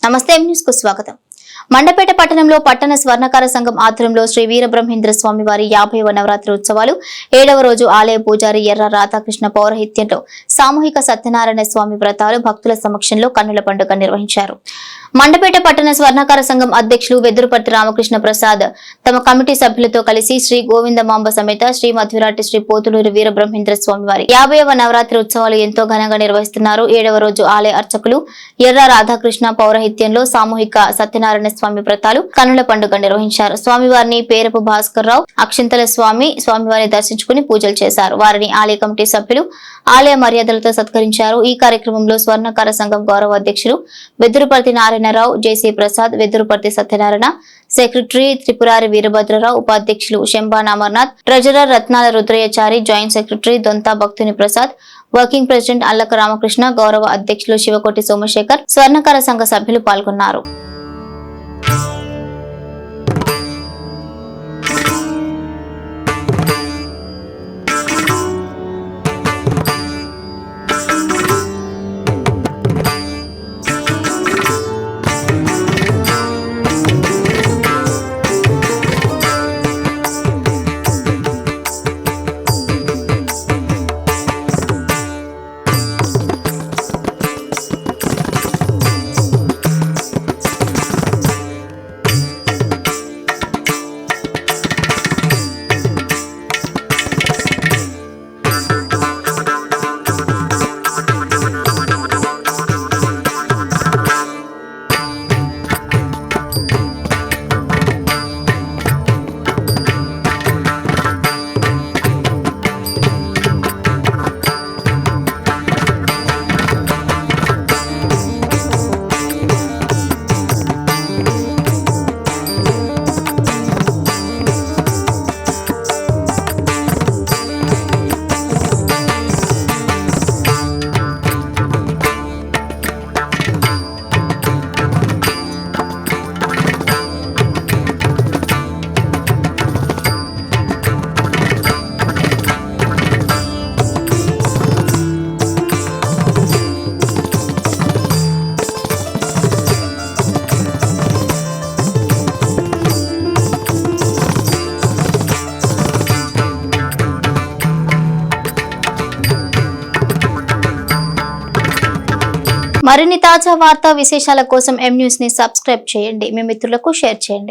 నమస్తే న్యూస్ కు స్వాగతం. మండపేట పట్టణంలో పట్టణ స్వర్ణకార సంఘం ఆధ్వర్యంలో శ్రీ వీరబ్రహ్మేంద్ర స్వామి వారి 50వ నవరాత్రి ఉత్సవాలు 7వ రోజు ఆలయ పూజారి ఎర్ర రాధాకృష్ణ పౌరహిత్యంలో సామూహిక సత్యనారాయణ స్వామి వ్రతాలు భక్తుల సమక్షంలో కన్నుల పండుగ నిర్వహించారు. మండపేట పట్టణ స్వర్ణకార సంఘం అధ్యక్షులు వెదురుపర్తి రామకృష్ణ ప్రసాద్ తమ కమిటీ సభ్యులతో కలిసి శ్రీ గోవిందమాంబ సమేత శ్రీ మధ్విరాటి శ్రీ పోతులూరు వీరబ్రహ్మేంద్ర స్వామి వారి 50వ నవరాత్రి ఉత్సవాలు ఎంతో ఘనంగా నిర్వహిస్తున్నారు. 7వ రోజు ఆలయ అర్చకులు ఎర్ర రాధాకృష్ణ పౌరహిత్యంలో సామూహిక సత్యనారాయణ స్వామి వ్రతాలు కన్నుల పండుగ నిర్వహించారు. స్వామివారిని పేరపు భాస్కర్ రావు, అక్షింతల స్వామివారిని దర్శించుకుని పూజలు చేశారు. వారిని ఆలయ కమిటీ సభ్యులు ఆలయ మర్యాదలతో సత్కరించారు. ఈ కార్యక్రమంలో స్వర్ణకార సంఘం గౌరవ అధ్యక్షులు వెదురుపర్తి నారాయణరావు, జేసీ ప్రసాద్, వెదురుపర్తి సత్యనారాయణ, సెక్రటరీ త్రిపురారి వీరభద్రరావు, ఉపాధ్యక్షులు శంబాన్ అమర్నాథ్, ట్రెజరర్ రత్నాల రుద్రయాచారి, జాయింట్ సెక్రటరీ దొంతా భక్తుని ప్రసాద్, వర్కింగ్ ప్రెసిడెంట్ అల్లక రామకృష్ణ, గౌరవ అధ్యక్షులు శివకోటి సోమశేఖర్, స్వర్ణకార సంఘ సభ్యులు పాల్గొన్నారు. మరిన్ని తాజా వార్తా విశేషాల కోసం ఎం న్యూస్ ని సబ్స్క్రైబ్ చేయండి. మీ మిత్రులకు షేర్ చేయండి.